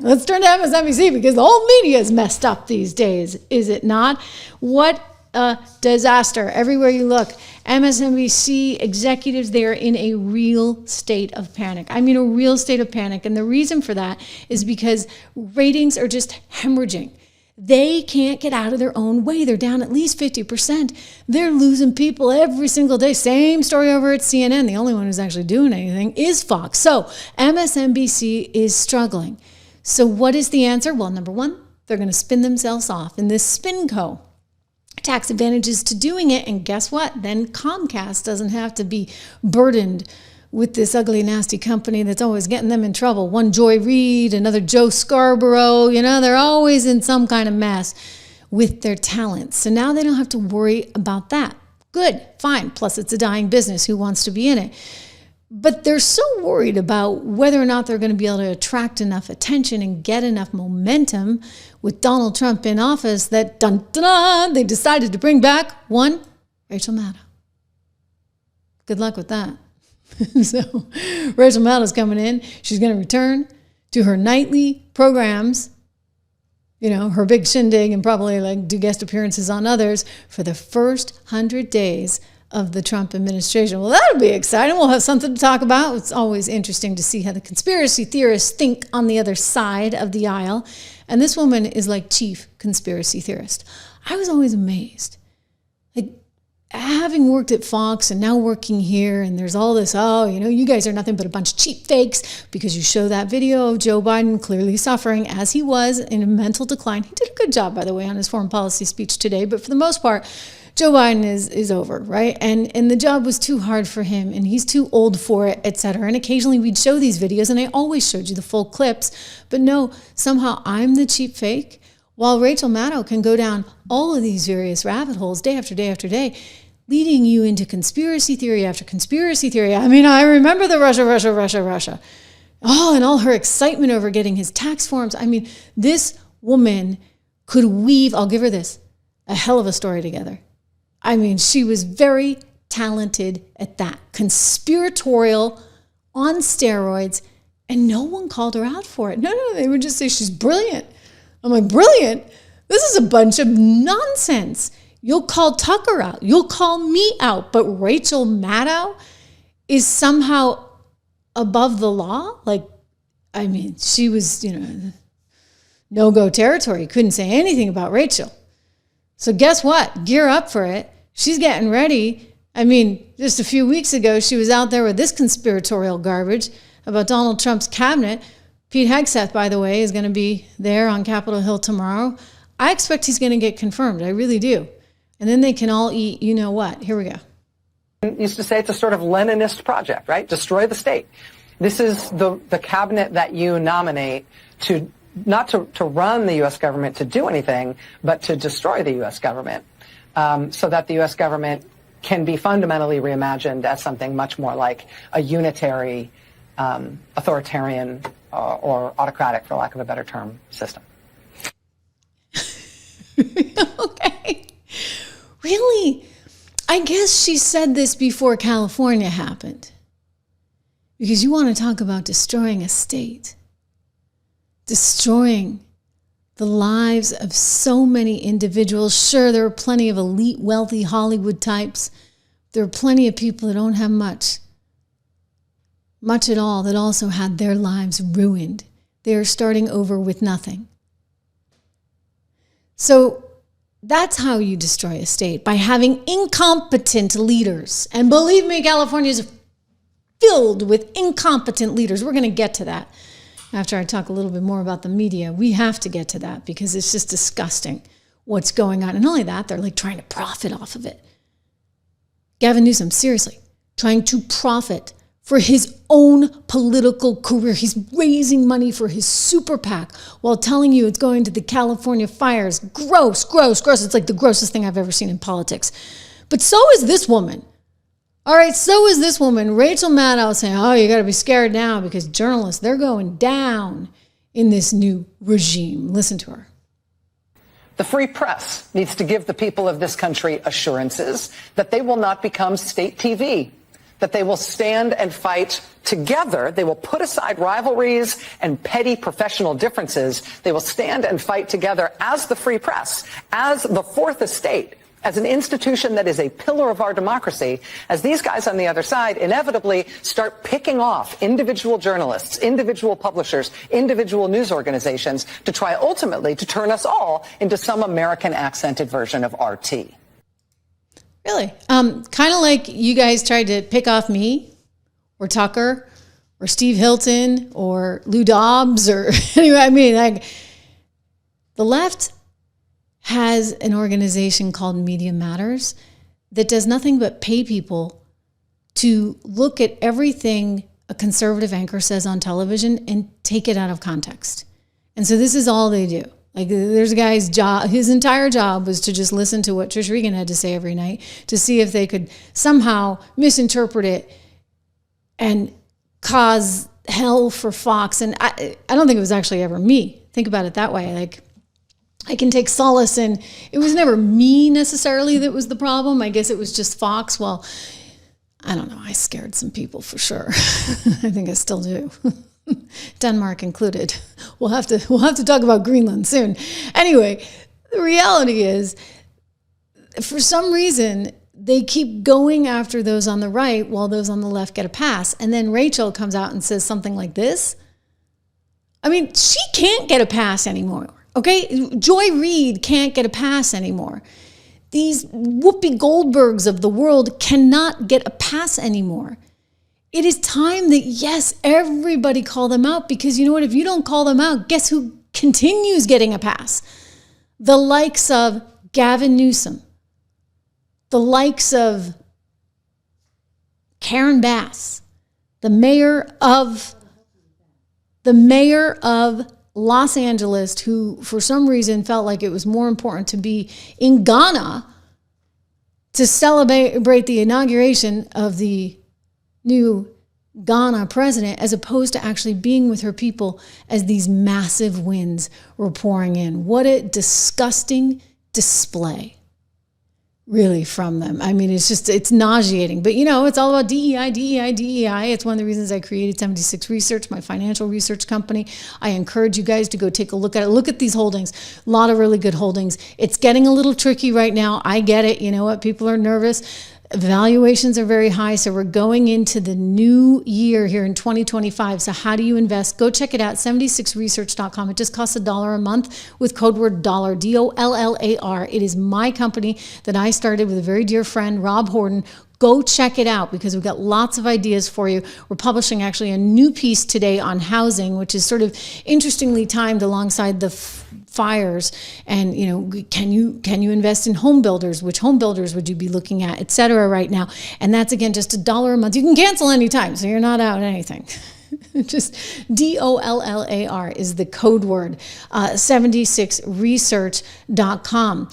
let's turn to MSNBC because the whole media is messed up these days, is it not? What a disaster. Everywhere you look, MSNBC executives, they're in a real state of panic. I mean, a real state of panic. And the reason for that is because ratings are just hemorrhaging. They can't get out of their own way. They're down at least 50%. They're losing people every single day. Same story over at CNN. The only one who's actually doing anything is Fox. So MSNBC is struggling. So what is the answer? Well, number one, they're going to spin themselves off in this SpinCo. Tax advantages to doing it. And guess what? Then Comcast doesn't have to be burdened with this ugly, nasty company that's always getting them in trouble. One Joy Reid, another Joe Scarborough, they're always in some kind of mess with their talents. So now they don't have to worry about that. Good, fine. Plus it's a dying business. Who wants to be in it? But they're so worried about whether or not they're going to be able to attract enough attention and get enough momentum with Donald Trump in office that, they decided to bring back one, Rachel Maddow. Good luck with that. So Rachel Maddow's coming in. She's going to return to her nightly programs, her big shindig, and probably do guest appearances on others for the first 100 days of the Trump administration. Well, that'll be exciting. We'll have something to talk about. It's always interesting to see how the conspiracy theorists think on the other side of the aisle. And this woman is like chief conspiracy theorist. I was always amazed. Having worked at Fox and now working here, and there's all this, you guys are nothing but a bunch of cheap fakes because you show that video of Joe Biden clearly suffering as he was in a mental decline. He did a good job, by the way, on his foreign policy speech today, but for the most part, Joe Biden is over, right? And the job was too hard for him, and he's too old for it, et cetera. And occasionally we'd show these videos, and I always showed you the full clips, but no, somehow I'm the cheap fake, while Rachel Maddow can go down all of these various rabbit holes day after day after day, leading you into conspiracy theory after conspiracy theory. I mean, I remember the Russia. Oh, and all her excitement over getting his tax forms. I mean, this woman could weave, I'll give her this, a hell of a story together. I mean, she was very talented at that. Conspiratorial, on steroids, and no one called her out for it. No, they would just say she's brilliant. I'm like, brilliant? This is a bunch of nonsense. You'll call Tucker out. You'll call me out. But Rachel Maddow is somehow above the law? She was, no-go territory. Couldn't say anything about Rachel. So guess what? Gear up for it. She's getting ready. Just a few weeks ago, she was out there with this conspiratorial garbage about Donald Trump's cabinet. Pete Hegseth, by the way, is going to be there on Capitol Hill tomorrow. I expect he's going to get confirmed. I really do. And then they can all eat, what? Here we go. Used to say it's a sort of Leninist project, right? Destroy the state. This is the cabinet that you nominate to not to run the U.S. government to do anything, but to destroy the U.S. government so that the U.S. government can be fundamentally reimagined as something much more like a unitary, authoritarian, or autocratic, for lack of a better term, system. Okay. Really? I guess she said this before California happened. Because you want to talk about destroying a state. Destroying the lives of so many individuals. Sure, there are plenty of elite, wealthy Hollywood types. There are plenty of people that don't have much at all, that also had their lives ruined. They are starting over with nothing. So that's how you destroy a state, by having incompetent leaders. And believe me, California is filled with incompetent leaders. We're going to get to that after I talk a little bit more about the media. We have to get to that because it's just disgusting what's going on. And not only that, they're trying to profit off of it. Gavin Newsom, seriously, trying to profit for his own political career. He's raising money for his super PAC while telling you it's going to the California fires. Gross. It's like the grossest thing I've ever seen in politics. But so is this woman. All right, so is this woman, Rachel Maddow, saying, you got to be scared now because journalists, they're going down in this new regime. Listen to her. The free press needs to give the people of this country assurances that they will not become state TV, that they will stand and fight together. They will put aside rivalries and petty professional differences. They will stand and fight together as the free press, as the fourth estate, as an institution that is a pillar of our democracy, as these guys on the other side inevitably start picking off individual journalists, individual publishers, individual news organizations to try ultimately to turn us all into some American accented version of RT. Really? Kind of like you guys tried to pick off me or Tucker or Steve Hilton or Lou Dobbs or anyway, I mean, like the left has an organization called Media Matters that does nothing but pay people to look at everything a conservative anchor says on television and take it out of context. And so this is all they do. Like there's a guy's job, his entire job was to just listen to what Trish Regan had to say every night to see if they could somehow misinterpret it and cause hell for Fox. And I don't think it was actually ever me. Think about it that way. Like I can take solace in, it was never me necessarily that was the problem. I guess it was just Fox. Well, I don't know. I scared some people for sure. I think I still do. Denmark included. We'll have to talk about Greenland soon. Anyway, the reality is, for some reason, they keep going after those on the right while those on the left get a pass. And then Rachel comes out and says something like this. I mean, she can't get a pass anymore. Okay, Joy Reid can't get a pass anymore. These Whoopi Goldbergs of the world cannot get a pass anymore. It is time that, yes, everybody call them out, because you know what? If you don't call them out, guess who continues getting a pass? The likes of Gavin Newsom, the likes of Karen Bass, the mayor of Los Angeles, who for some reason felt like it was more important to be in Ghana to celebrate the inauguration of the new Ghana president, as opposed to actually being with her people as these massive winds were pouring in. What a disgusting display, really, from them. I mean, it's nauseating. But, you know, it's all about DEI, DEI, DEI. It's one of the reasons I created 76 Research, my financial research company. I encourage you guys to go take a look at it. Look at these holdings. A lot of really good holdings. It's getting a little tricky right now. I get it. You know what? People are nervous. Valuations are very high, so we're going into the new year here in 2025. So how do you invest? Go check it out, 76research.com. It just costs $1 a month with code word dollar, DOLLAR. It is my company that I started with a very dear friend, Rob Horton. Go check it out because we've got lots of ideas for you. We're publishing actually a new piece today on housing, which is sort of interestingly timed alongside the fires. And, you know, can you invest in home builders? Which home builders would you be looking at, et cetera, right now? And that's, again, just $1 a month. You can cancel anytime, so you're not out anything. Just DOLLAR is the code word, 76research.com.